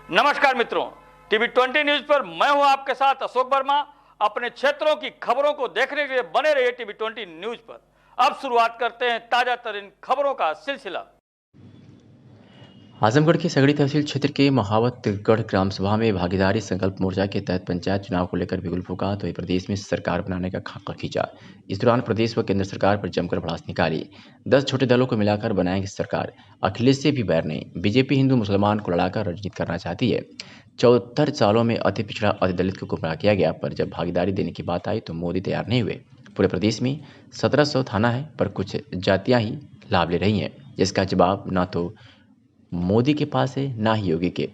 नमस्कार मित्रों, TV 20 news पर मैं हूं आपके साथ अशोक वर्मा। अपने क्षेत्रों की खबरों को देखने के लिए बने रहिए टीवी 20 न्यूज पर। अब शुरुआत करते हैं ताजा तरीन खबरों का सिलसिला। आजमगढ़ के सगड़ी तहसील क्षेत्र के महावतगढ़ ग्राम सभा में भागीदारी संकल्प मोर्चा के तहत पंचायत चुनाव को लेकर बिगुल फूका तो प्रदेश में सरकार बनाने का खाका खींचा। इस दौरान प्रदेश व केंद्र सरकार पर जमकर भड़ास निकाली। 10 छोटे दलों को मिलाकर बनाएंगे सरकार। अखिलेश से भी बैर नहीं। बीजेपी हिंदू मुसलमान को लड़ाकर राजनीति करना चाहती है। 74 सालों में अति पिछड़ा अति दलित को गुमराह किया गया, पर जब भागीदारी देने की बात आई तो मोदी तैयार नहीं हुए। पूरे प्रदेश में 1700 थाना है, पर कुछ जातियां ही लाभ ले रही हैं, जिसका जवाब ना तो मोदी के पास है ना ही योगी के।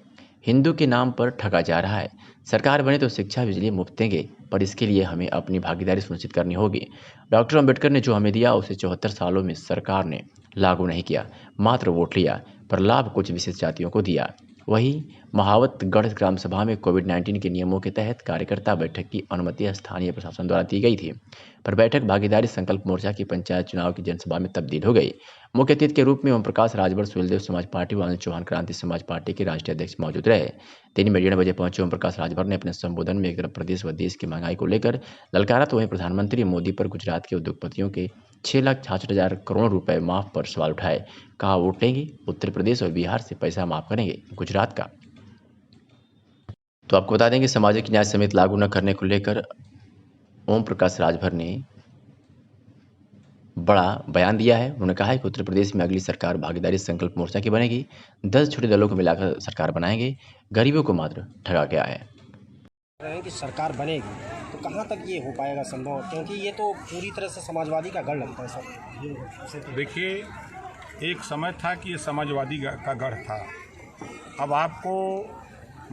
हिंदू के नाम पर ठगा जा रहा है। सरकार बने तो शिक्षा बिजली मुफ्त देंगे, पर इसके लिए हमें अपनी भागीदारी सुनिश्चित करनी होगी। डॉक्टर अंबेडकर ने जो हमें दिया उसे 74 सालों में सरकार ने लागू नहीं किया, मात्र वोट लिया, पर लाभ कुछ विशेष जातियों को दिया। वहीं महावतगढ़ ग्राम सभा में कोविड-19 के नियमों के तहत कार्यकर्ता बैठक की अनुमति स्थानीय प्रशासन द्वारा दी गई थी, पर बैठक भागीदारी संकल्प मोर्चा की पंचायत चुनाव की जनसभा में तब्दील हो गई। मुख्य अतिथि के रूप में ओम प्रकाश राजभर, सुहेलदेव समाज पार्टी व अनिल चौहान क्रांति समाज पार्टी के राष्ट्रीय अध्यक्ष मौजूद रहे। दिन में 1:30 बजे पहुंचे ओम प्रकाश राजभर ने अपने संबोधन में प्रदेश व देश की महंगाई को लेकर ललकारा, तो वहीं प्रधानमंत्री मोदी पर गुजरात के उद्योगपतियों के 6,66,000 करोड़ रुपए माफ पर सवाल उठाए। कहा, वोट लेंगे उत्तर प्रदेश और बिहार से पैसा माफ करेंगे गुजरात का। तो आपको बता दें कि सामाजिक न्याय समिति लागू न करने को लेकर ओम प्रकाश राजभर ने बड़ा बयान दिया है। उन्होंने कहा है कि उत्तर प्रदेश में अगली सरकार भागीदारी संकल्प मोर्चा की बनेगी। 10 छोटे दलों को मिलाकर सरकार बनाएंगे। गरीबों को मात्र ठगा गया है कि सरकार बनेगी तो कहाँ तक ये हो पाएगा संभव, क्योंकि ये तो पूरी तरह से समाजवादी का गढ़ लगता है सर। देखिए, एक समय था कि ये समाजवादी का गढ़ था। अब आपको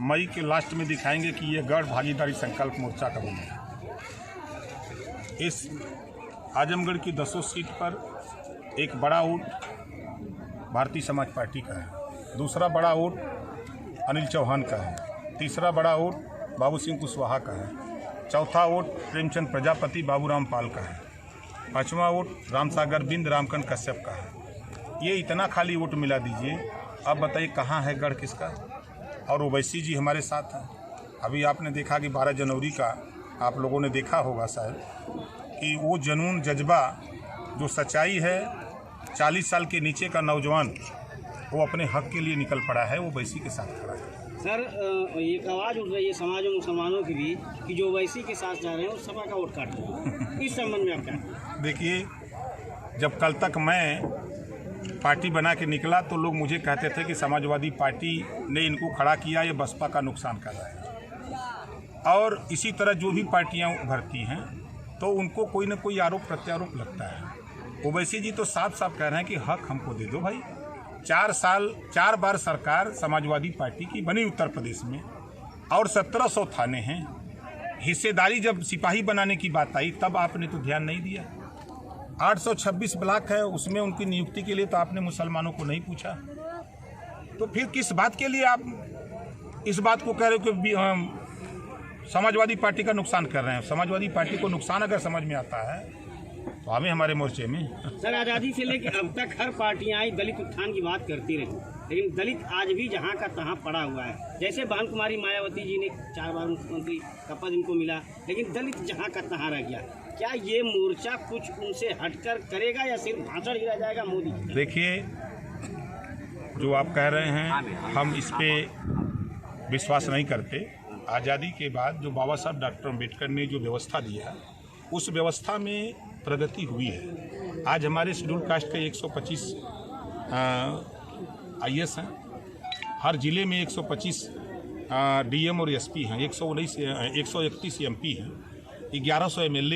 मई के लास्ट में दिखाएंगे कि ये गढ़ भागीदारी संकल्प मोर्चा का बनेगा। इस आजमगढ़ की 10 सीट पर एक बड़ा वोट भारतीय समाज पार्टी का है, दूसरा बड़ा वोट अनिल चौहान का है, तीसरा बड़ा वोट बाबू सिंह कुशवाहा का है, चौथा वोट प्रेमचंद प्रजापति बाबूराम पाल का है, पांचवा वोट रामसागर बिंद रामकन कश्यप का है। ये इतना खाली वोट मिला दीजिए, अब बताइए कहाँ है गढ़ किसका। और ओवैसी जी हमारे साथ हैं। अभी आपने देखा कि 12 जनवरी का आप लोगों ने देखा होगा शायद कि वो जुनून जज्बा जो सच्चाई है, 40 साल के नीचे का नौजवान वो अपने हक के लिए निकल पड़ा है, वो ओवैसी के साथ खड़ा है। सर, एक आवाज़ उठ रही है समाज और मुसलमानों की भी कि जो ओवैसी के साथ जा रहे हैं उस सभा का वोट काट रहे हैं। इस संबंध में आप क्या? देखिए, जब कल तक मैं पार्टी बना के निकला तो लोग मुझे कहते थे कि समाजवादी पार्टी ने इनको खड़ा किया, ये बसपा का नुकसान कर रहा है। और इसी तरह जो भी पार्टियां उभरती हैं तो उनको कोई ना कोई आरोप प्रत्यारोप लगता है। ओवैसी जी तो साफ साफ कह रहे हैं कि हक हमको दे दो भाई। 4 बार सरकार समाजवादी पार्टी की बनी उत्तर प्रदेश में और 1700 थाने हैं। हिस्सेदारी जब सिपाही बनाने की बात आई तब आपने तो ध्यान नहीं दिया। 826 ब्लॉक है, उसमें उनकी नियुक्ति के लिए तो आपने मुसलमानों को नहीं पूछा। तो फिर किस बात के लिए आप इस बात को कह रहे हो कि समाजवादी पार्टी का नुकसान कर रहे हैं? समाजवादी पार्टी को नुकसान अगर समझ में आता है तो हमें हमारे मोर्चे में। सर, आज़ादी से लेकर अब तक हर पार्टियां आई दलित उत्थान की बात करती रही, लेकिन दलित आज भी जहां का तहां पड़ा हुआ है। जैसे बहन कुमारी मायावती जी ने 4 बार मुख्यमंत्री का पद इनको मिला, लेकिन दलित जहां का तहां रह गया। क्या ये मोर्चा कुछ उनसे हटकर करेगा या सिर्फ भाषण ही रह जाएगा मोदी? देखिए, जो आप कह रहे हैं हम इस पे विश्वास नहीं करते। आज़ादी के बाद जो बाबा साहब डॉक्टर अंबेडकर ने जो व्यवस्था दिया, उस व्यवस्था में प्रगति हुई है। आज हमारे शेड्यूल कास्ट के 125 IAS हैं, हर जिले में 125 DM और SP हैं, 131 MP हैं, 1100 MLA